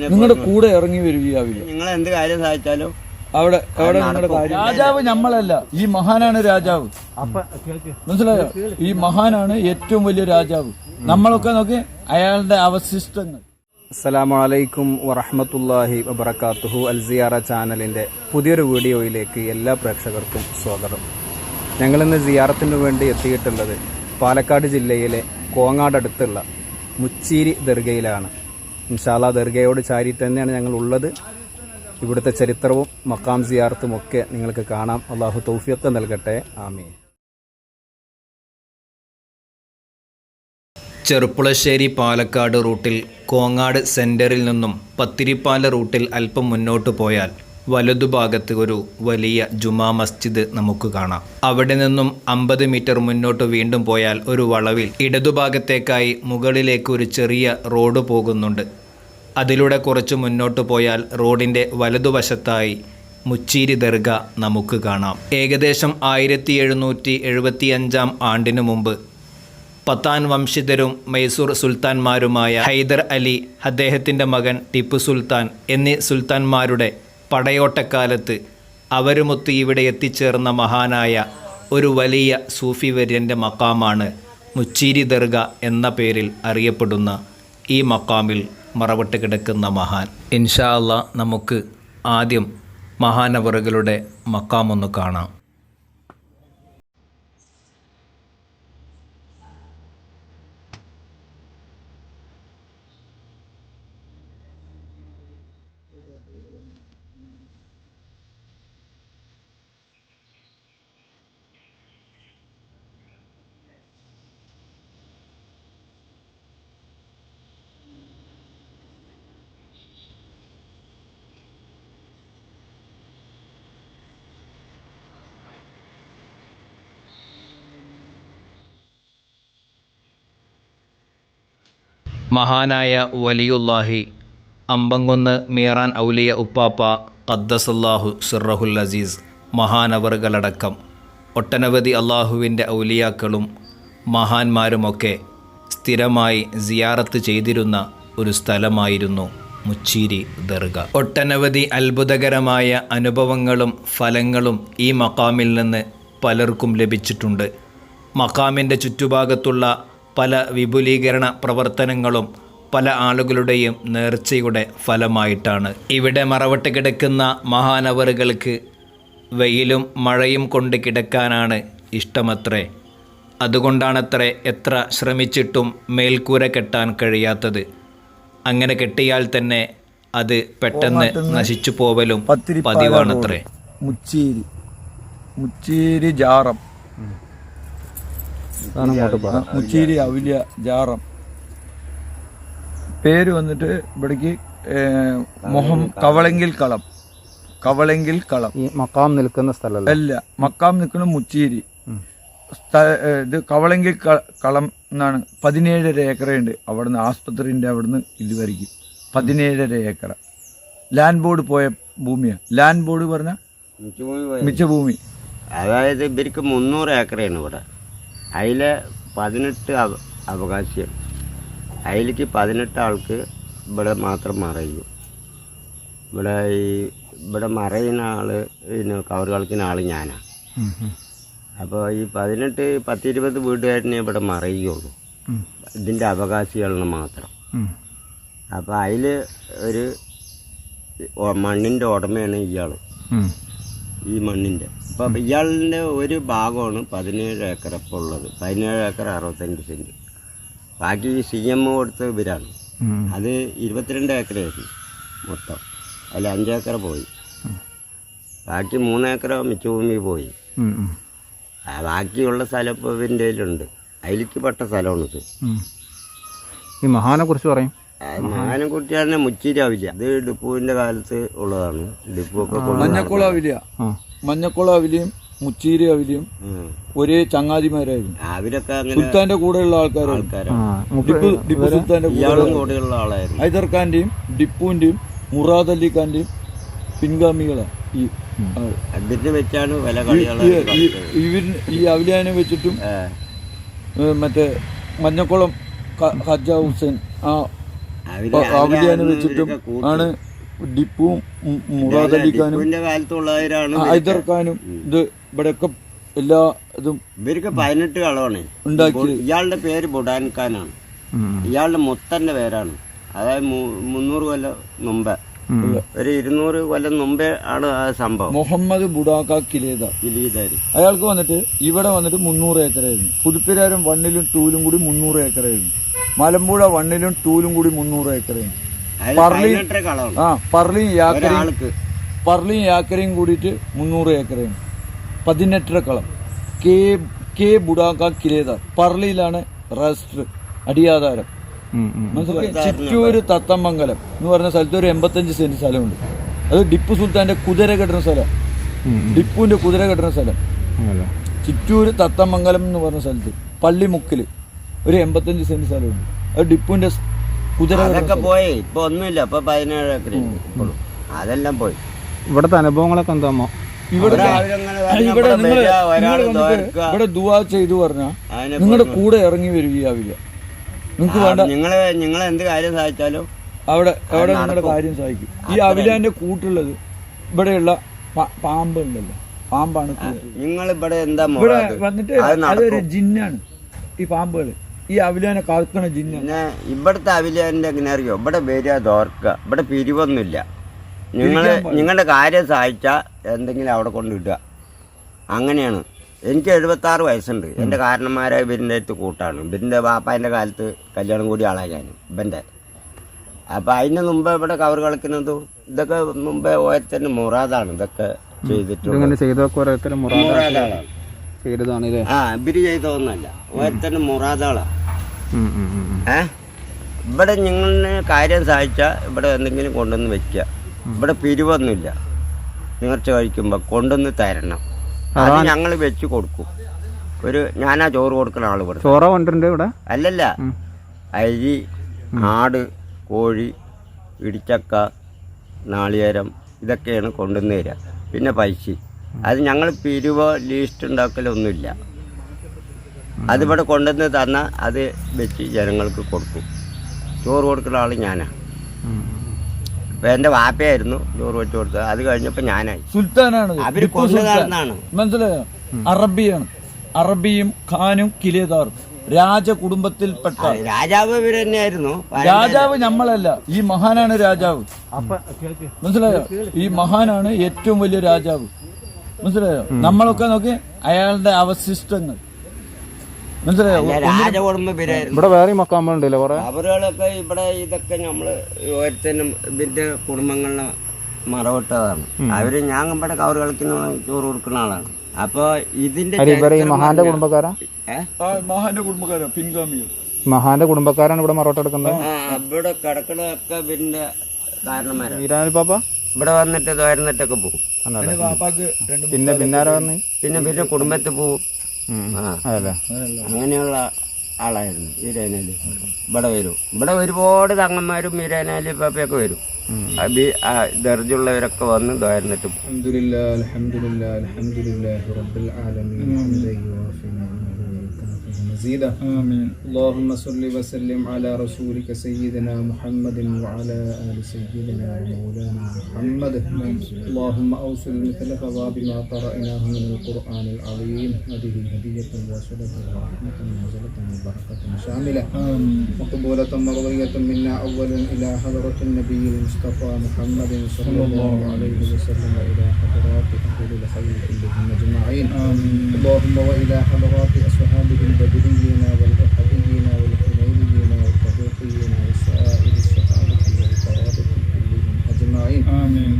നിങ്ങളുടെ കൂടെ ഇറങ്ങി വരും ഈ അവല്. നിങ്ങൾ എന്ത് കാര്യം സാധിച്ചാലും അവിടെ നിങ്ങളുടെ കാര്യം. രാജാവ് നമ്മളല്ല, ഈ മഹാനാണ് രാജാവ്. മനസ്സിലായോ? ഈ മഹാനാണ് ഏറ്റവും വലിയ രാജാവ്. നമ്മളൊക്കെ നോക്കി അയാളുടെ അവശിഷ്ടങ്ങൾ. അസ്സലാമു അലൈക്കും വറഹ്മത്തുള്ളാഹി വബറകാതുഹു. അൽ സിയാറ ചാനലിൻ്റെ പുതിയൊരു വീഡിയോയിലേക്ക് എല്ലാ പ്രേക്ഷകർക്കും സ്വാഗതം. ഞങ്ങളിന്ന് സിയാറത്തിന് വേണ്ടി എത്തിയിട്ടുള്ളത് പാലക്കാട് ജില്ലയിലെ കോങ്ങാട് അടുത്തുള്ള മുച്ചീരി ദർഗയിലാണ്. ഇൻഷാ അല്ലാഹ് ദർഗയോട് ചാരിയിട്ട് തന്നെയാണ് ഞങ്ങൾ ഉള്ളത്. ഇവിടുത്തെ ചരിത്രവും മക്കാം സിയാറത്തും ഒക്കെ നിങ്ങൾക്ക് കാണാം. അള്ളാഹു തൗഫീഖ് നൽകട്ടെ, ആമീൻ. ചെറുപ്പുളശ്ശേരി പാലക്കാട് റൂട്ടിൽ കോങ്ങാട് സെൻറ്ററിൽ നിന്നും പത്തിരിപ്പാല റൂട്ടിൽ അല്പം മുന്നോട്ട് പോയാൽ വലതുഭാഗത്ത് ഒരു വലിയ ജുമാ മസ്ജിദ് നമുക്ക് കാണാം. അവിടെ നിന്നും 50 മീറ്റർ മുന്നോട്ട് വീണ്ടും പോയാൽ ഒരു വളവിൽ ഇടതുഭാഗത്തേക്കായി മുകളിലേക്ക് ഒരു ചെറിയ റോഡ് പോകുന്നുണ്ട്. അതിലൂടെ കുറച്ച് മുന്നോട്ട് പോയാൽ റോഡിൻ്റെ വലതുവശത്തായി മുച്ചീരി ദർഗ നമുക്ക് കാണാം. ഏകദേശം 1775 ആണ്ടിനു മുമ്പ് പത്താൻ വംശജരും മൈസൂർ സുൽത്താൻമാരുമായ ഹൈദർ അലി, അദ്ദേഹത്തിൻ്റെ മകൻ ടിപ്പു സുൽത്താൻ എന്നീ സുൽത്താൻമാരുടെ പടയോട്ടക്കാലത്ത് അവരുമൊത്ത് ഇവിടെ എത്തിച്ചേർന്ന മഹാനായ ഒരു വലിയ സൂഫി വര്യൻ്റെ മക്കാമാണ് മുച്ചീരി ദർഗ എന്ന പേരിൽ അറിയപ്പെടുന്ന ഈ മക്കാമിൽ മറവിട്ട് കിടക്കുന്ന മഹാൻ. ഇൻഷാ അല്ലാഹ് നമുക്ക് ആദ്യം മഹാനവറുകളുടെ മക്കാമൊന്ന് കാണാം. മഹാനായ വലിയുല്ലാഹി അമ്പങ്കുന്ന് മീറാൻ ഔലിയ ഉപ്പാപ്പ ഖദ്ദസല്ലാഹു സിർറഹുൽ അസീസ് മഹാനവറുകളടക്കം ഒട്ടനവധി അള്ളാഹുവിൻ്റെ ഔലിയാക്കളും മഹാന്മാരുമൊക്കെ സ്ഥിരമായി സിയാറത്ത് ചെയ്തിരുന്ന ഒരു സ്ഥലമായിരുന്നു മുച്ചീരി ദർഗ. ഒട്ടനവധി അത്ഭുതകരമായ അനുഭവങ്ങളും ഫലങ്ങളും ഈ മക്കാമിൽ നിന്ന് പലർക്കും ലഭിച്ചിട്ടുണ്ട്. മക്കാമിൻ്റെ ചുറ്റുഭാഗത്തുള്ള പല വിപുലീകരണ പ്രവർത്തനങ്ങളും പല ആളുകളുടെയും നേർച്ചയുടെ ഫലമായിട്ടാണ്. ഇവിടെ മറവിട്ട് കിടക്കുന്ന മഹാനവറുകൾക്ക് വെയിലും മഴയും കൊണ്ട് കിടക്കാനാണ് ഇഷ്ടമത്രേ. അതുകൊണ്ടാണത്രേ എത്ര ശ്രമിച്ചിട്ടും മേൽക്കൂര കെട്ടാൻ കഴിയാത്തത്. അങ്ങനെ കെട്ടിയാൽ തന്നെ അത് പെട്ടെന്ന് നശിച്ചു പോവലും പതിവാണത്രേ. മുച്ചീരി ജാറം, മുച്ചീരി ഔലിയ ജാറം പേര് വന്നിട്ട് ഇവിടേക്ക് കവളെങ്കിൽ കളം. ഈ മക്കാം നിൽക്കുന്ന സ്ഥലം അല്ല, മക്കാം നിൽക്കുന്ന മുച്ചീരി. ഇത് കവളെങ്കിൽ കളം എന്നാണ്. 17.5 ഏക്കറുണ്ട് അവിടുന്ന്, ആസ്പത്രിൻ്റെ അവിടുന്ന് ഇതുവരെയ്ക്ക് 17.5 ഏക്കർ ലാൻഡ് ബോർഡ് പോയ ഭൂമിയാണ്. ലാൻഡ് ബോർഡ് പറഞ്ഞ മിച്ചഭൂമി. അതായത് ഇവർക്ക് 300 ഏക്കറാണ് ഇവിടെ. അതിൽ 18 അവകാശിയാണ്. അതിലേക്ക് 18 ആൾക്ക് ഇവിടെ മാത്രം മറയും. ഇവിടെ മറയുന്ന ആള് പിന്നെ കവർ കളിക്കുന്ന ആള് ഞാനാണ്. അപ്പോൾ ഈ 10-20 വീട്ടുകാരനെ ഇവിടെ മറയുള്ളൂ, ഇതിൻ്റെ അവകാശികളിന് മാത്രം. അപ്പോൾ അതിൽ ഒരു മണ്ണിൻ്റെ ഉടമയാണ് ഇയാൾ, ഈ മണ്ണിൻ്റെ. അപ്പം ഇയാളിൻ്റെ ഒരു ഭാഗമാണ് 17 ഏക്കർ ഇപ്പോൾ ഉള്ളത്. 17 ഏക്കർ 65 സെൻറ്റ്. ബാക്കി CM കൊടുത്ത ഇവരാണ്. അത് 22 ഏക്കറായിരുന്നു മൊത്തം. അതിൽ 5 ഏക്കർ പോയി, ബാക്കി 3 ഏക്കർ മിച്ചഭൂമി പോയി. ബാക്കിയുള്ള സ്ഥലം ഇപ്പോൾ ഇവൻ്റെ കയ്യിലുണ്ട്. അതിലേക്ക് പെട്ട സ്ഥലമാണിത്. ഈ മഹാനെ കുറിച്ച് പറയും. മഹാനെ കുറിച്ചാണ് മുച്ചീരി ആവില്ല. ഇത് ഡിപ്പുവിൻ്റെ കാലത്ത് ഉള്ളതാണ്. ഡിപ്പു ഒക്കെ മഞ്ഞക്കുള അവിലിയും മുച്ചീരി അവിലിയും ഒരേ ചങ്ങാതിമാരായിരുന്നു. അവരൊക്കെ സുൽത്താന്റെ കൂടെയുള്ള ആൾക്കാരാണ്. ടിപ്പു സുൽത്താന്റെ കൂടെയുള്ള ആളായിരുന്നു. ഹൈദർ ഖാന്റെയും ടിപ്പുവിന്റെയും മുറാദ് അലി ഖാന്റെയും പിൻഗാമികളാണ് ഈ അതിന് വെച്ചാണ് വില ഈ അവലിയാനെ വെച്ചിട്ടും മറ്റേ മഞ്ഞക്കുളം ഖാജ ഹുസൈൻ ആ ആവിലിയാനെ വെച്ചിട്ടും ആണ് ടിപ്പുവും മുറാദ് അലിഖാനും കാലത്തുള്ളവരാണ് ഹൈദർ ഖാനും ഇത് ഇവിടെയൊക്കെ എല്ലാ ഇതും ഇവർക്ക് 18 കളവാണ് ഉണ്ടാക്കി. ഇയാളുടെ പേര് ബുഡാൻ ഖാനാണ്. ഇയാളുടെ മുത്തന്റെ പേരാണ്. അതായത് 300 കൊല്ലം മുമ്പേ, ഒരു 200 കൊല്ലം മുമ്പേ ആണ് ആ സംഭവം. മുഹമ്മദ് ബുഡാക്ക കിലീദാരി അയാൾക്ക് വന്നിട്ട് ഇവിടെ വന്നിട്ട് 300 ഏക്കറായിരുന്നു. പുതുപ്പിരാരം 1-ലും 2-ലും കൂടി 300 ഏക്കറായിരുന്നു. മലമ്പുഴ 1-ലും 2-ലും കൂടി 300 ഏക്കറായിരുന്നു. പറളിയും യാക്കരയും കൂടിയിട്ട് 300 ഏക്കറായിരുന്നു. 18 കളം. കെ ബുഡാക്ക കിലേദാർ പറളിയിലാണ് രജിസ്റ്റർ അടിയാധാരം. മനസ്സിലായി. ചിറ്റൂര് തത്തമംഗലം എന്ന് പറഞ്ഞ സ്ഥലത്ത് ഒരു 85 സെന്റ് സ്ഥലമുണ്ട്. അത് ടിപ്പു സുൽത്താന്റെ കുതിര കെട്ടുന്ന സ്ഥലം. ടിപ്പുവിന്റെ കുതിര കെട്ടുന്ന സ്ഥലം ചിറ്റൂര് തത്തമംഗലം എന്ന് പറഞ്ഞ സ്ഥലത്ത് പള്ളിമുക്കില് ഒരു 85 സെന്റ് സ്ഥലമുണ്ട്. അത് ടിപ്പുവിന്റെ കുതിര പോയി. ഇപ്പൊ ഒന്നുമില്ല. ഇപ്പൊ 17 ഏക്കർ അതെല്ലാം പോയി. ഇവിടുത്തെ അനുഭവങ്ങളൊക്കെ എന്താമോ? ഇവിടെ ദുആ ചെയ്തു പറഞ്ഞാൽ നിങ്ങളുടെ കൂടെ ഇറങ്ങി വരികയാവില്ല. നിങ്ങൾക്ക് വേണ്ട നിങ്ങൾ എന്ത് കാര്യം സാധിച്ചാലും അവിടെ നിങ്ങളുടെ കാര്യം സാധിക്കും. ഈ അവിലാന്റെ കൂട്ടുള്ളത് ഇവിടെയുള്ള പാമ്പ് ഉണ്ടല്ലോ, പാമ്പാണ്. നിങ്ങൾ ഇവിടെ എന്താ ഇവിടെ വന്നിട്ട് അതൊരു ജിന്നാണ് ഈ പാമ്പുകള്. ഈ അവിലാനെ കാക്കണ ജിന്നാണ്. പിന്നെ ഇവിടുത്തെ അവിലാന്റെ എങ്ങനെ അറിയോ? ഇവിടെ വരിക തോർക്കുക. ഇവിടെ പിരിവൊന്നുമില്ല. നിങ്ങളുടെ കാര്യം സഹായിച്ചാൽ എന്തെങ്കിലും അവിടെ കൊണ്ടിടുക. അങ്ങനെയാണ്. എനിക്ക് 76 വയസ്സുണ്ട്. എൻ്റെ കാരണന്മാരെ ഇവരിൻ്റെ അടുത്ത് കൂട്ടാണ്. ഇവരിൻ്റെ വാപ്പാൻ്റെ കാലത്ത് കല്യാണം കൂടി ആളായി ഞാൻ ഇവൻ്റെ. അപ്പം അതിന് മുമ്പ് ഇവിടെ കവർ കളിക്കുന്നതും ഇതൊക്കെ മുമ്പേ ഓരോരുത്തരുടെ മുറാദാണ് ഇതൊക്കെ ചെയ്തിട്ടുള്ളത്. മുറാദാണ്. ഇവര് ചെയ്തതൊന്നല്ല, ഓരോരുത്തരുടെ മുറാദാളാണ്. ഇവിടെ നിങ്ങളുടെ കാര്യം സഹായിച്ചാൽ ഇവിടെ എന്തെങ്കിലും കൊണ്ടുവന്ന് വെക്കുക. ഇവിടെ പിരിവൊന്നുമില്ല. നേർച്ച കഴിക്കുമ്പോൾ കൊണ്ടുവന്ന് തരണം. അത് ഞങ്ങൾ വെച്ച് കൊടുക്കും. ഞാനാ ചോറ് കൊടുക്കുന്ന ആള് ഇവിടെ. ചോറ കൊണ്ടുണ്ട് ഇവിടെ? അല്ലല്ല, അരി, ആട്, കോഴി, ഇടിച്ചക്ക, നാളികേരം ഇതൊക്കെയാണ് കൊണ്ടുവന്ന് തരിക. പിന്നെ പൈസ. അത് ഞങ്ങൾ പിരിവോ ലീസ്റ്റ് ഉണ്ടാക്കലൊന്നുമില്ല. അതിവിടെ കൊണ്ടുവന്ന് തന്നാൽ അത് വെച്ച് ജനങ്ങൾക്ക് കൊടുക്കും. ചോറ് കൊടുക്കുന്ന ആൾ ഞാനാണ്. ഇപ്പം എൻ്റെ വാപ്പയായിരുന്നു ചോറ് വെച്ച് കൊടുത്തത്. അത് കഴിഞ്ഞപ്പോൾ ഞാനായി. സുൽത്താനാണ് അവര് കൊണ്ടുവന്നാണ്. മനസ്സിലായോ? അറബിയാണ്. അറബിയും ഖാനും കിലേദാറും രാജകുടുംബത്തിൽപ്പെട്ട രാജാവ് ഇവർ തന്നെയായിരുന്നു. രാജാവ് നമ്മളല്ല, ഈ മഹാനാണ് രാജാവ്. മനസ്സിലായോ? ഈ മഹാനാണ് ഏറ്റവും വലിയ രാജാവ്. മനസ്സിലായോ? നമ്മളൊക്കെ നോക്കി അയാളുടെ അവശിഷ്ടങ്ങൾ. മനസ്സിലായോ? രാജകുടുംബം ഇവിടെ വേറെ മക്കാമുണ്ടല്ലോ കുറെ അവരുകളൊക്കെ. ഇവിടെ ഇതൊക്കെ നമ്മള് ഓരോരുത്തരും ഇതിന്റെ കുടുംബങ്ങളിലെ മറവിട്ടതാണ്. അവര് ഞാൻ ഇവിടെ കവർ കളിക്കുന്ന ചോറ് കൊടുക്കുന്ന ആളാണ്. അപ്പൊ ഇതിന്റെ മഹാന്റെ കുടുംബക്കാരാ? മഹാന്റെ കുടുംബക്കാരാ, പിൻഗാമികൾ. മഹാന്റെ കുടുംബക്കാരാണ് ഇവിടെ മറവട്ടെടുക്കുന്നത്. ഇവിടെ കിടക്കണതൊക്കെ പിന്നെ കാരണന്മാരാണ്. പാപ്പ ഇവിടെ വന്നിട്ട് തോരുന്നിട്ടൊക്കെ പോകും. പിന്നെ പിന്നെ കുടുംബത്തിൽ പോകും. അങ്ങനെയുള്ള ആളായിരുന്നു മീരാനാലി. ഇവിടെ വരും. ഇവിടെ ഒരുപാട് തങ്ങന്മാരും മീരാനാലി പാപ്പയൊക്കെ വരും. ദർജുള്ളവരൊക്കെ വന്ന് ദ്വാരന്നിട്ട് مزيدا آمين. اللهم صل وسلم على رسولك سيدنا محمد وعلى آل سيدنا ومولانا محمد. اللهم أوصل مثل ثواب ما قرأناه من القرآن العظيم. هذه هدية واصلة ورحمة نازلة وبركة شاملة مقبولة مرضية منا أولا إلى حضرة النبي المصطفى محمد صلى الله عليه وسلم وإلى حضرات أهل الخير كلهم أجمعين. اللهم وإلى حضرات أصحابه البدريين والأحديين والحنينيين والطبيعيين وسائر الصحابة والقرابة كلهم أجمعين. آمين.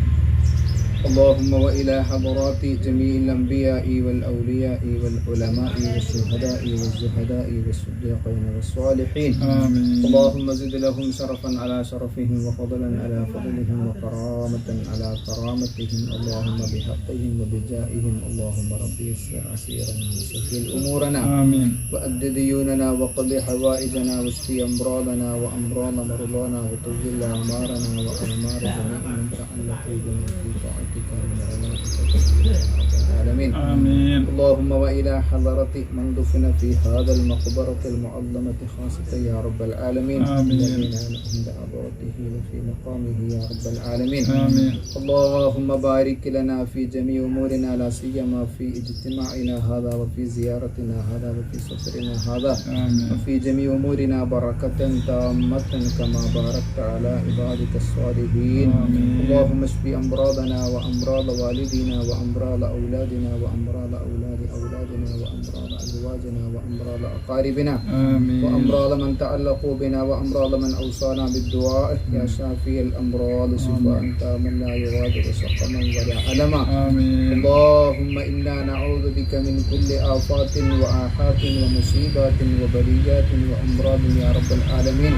اللهم وإلى حضرات جميع الأنبياء والأولياء والعلماء والشهداء والزهداء والصديقين والصالحين. آمين. اللهم زد لهم شرفا على شرفهم وفضلا على فضلهم وكرامة على كرامتهم. اللهم بحقهم وبجائهم. اللهم ربي يسر عسيرنا وسهل أمورنا. آمين. وأد ديوننا وقض حوائجنا واشفي أمراضنا وأمراض مرضانا وطول أعمارنا وأعمار جميع من تعلق بنا في طاعتك برحمتك يا رب العالمين. آمين. اللهم وإلى حضرة من دفن في هذا المقبرة المعظمة خاصة يا رب العالمين الذين عند حضرته وفي مقامه يا رب العالمين. آمين. اللهم بارك لنا في جميع أمورنا لا سيما في اجتماعنا هذا وفي زيارتنا هذا وفي سفرنا هذا آمين. وفي جميع أمورنا بركة تامة كما باركت على عبادك الصالحين. اللهم اشف أمراضنا وأمراض والدينا وأمراض أولادنا وأمراض أولاد أولادنا وأمراض أزواجنا وأمراض أقاربنا آمين. وأمراض من تعلقوا بنا وأمراض من أوصانا بالدعاء يا شافي الأمراض شفاء تاما لا يغادر سقما ولا ألما. آمين. اللهم إنا نعوذ بك من كل آفات وآحات ومصيبات وبليات وأمراض يا رب العالمين.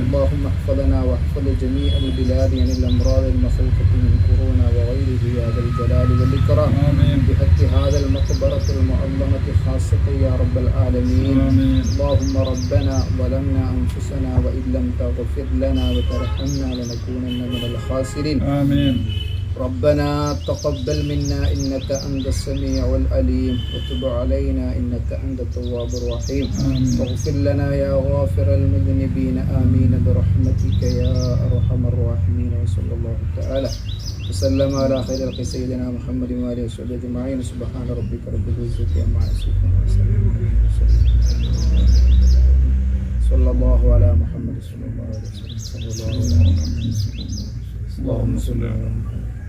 اللهم احفظنا واحفظ جميع البلاد عن الأمراض المخوفة من كورونا وغيره يا ذا الجلال والإكرام بحق هذا المقبرة المعظمة خاصة يا رب العالمين. اللهم ربنا ظلمنا أنفسنا وإن لم تغفر لنا وترحمنا لنكونن من الخاسرين. آمين. ربنا تقبل منا إنك أنت السميع العليم وتب علينا إنك أنت التواب الرحيم. واغفر لنا يا غافر المذنبين آمين برحمتك يا أرحم الراحمين. وصلى الله تعالى وسلم على خير خلق سيدنا محمد وآله وصحبه أجمعين. سبحان ربك رب العزة عما يصفون وسلام على المرسلين. صلى الله على محمد صلى الله عليه وسلم. صلى الله عليه وسلم. اللهم صل على محمد.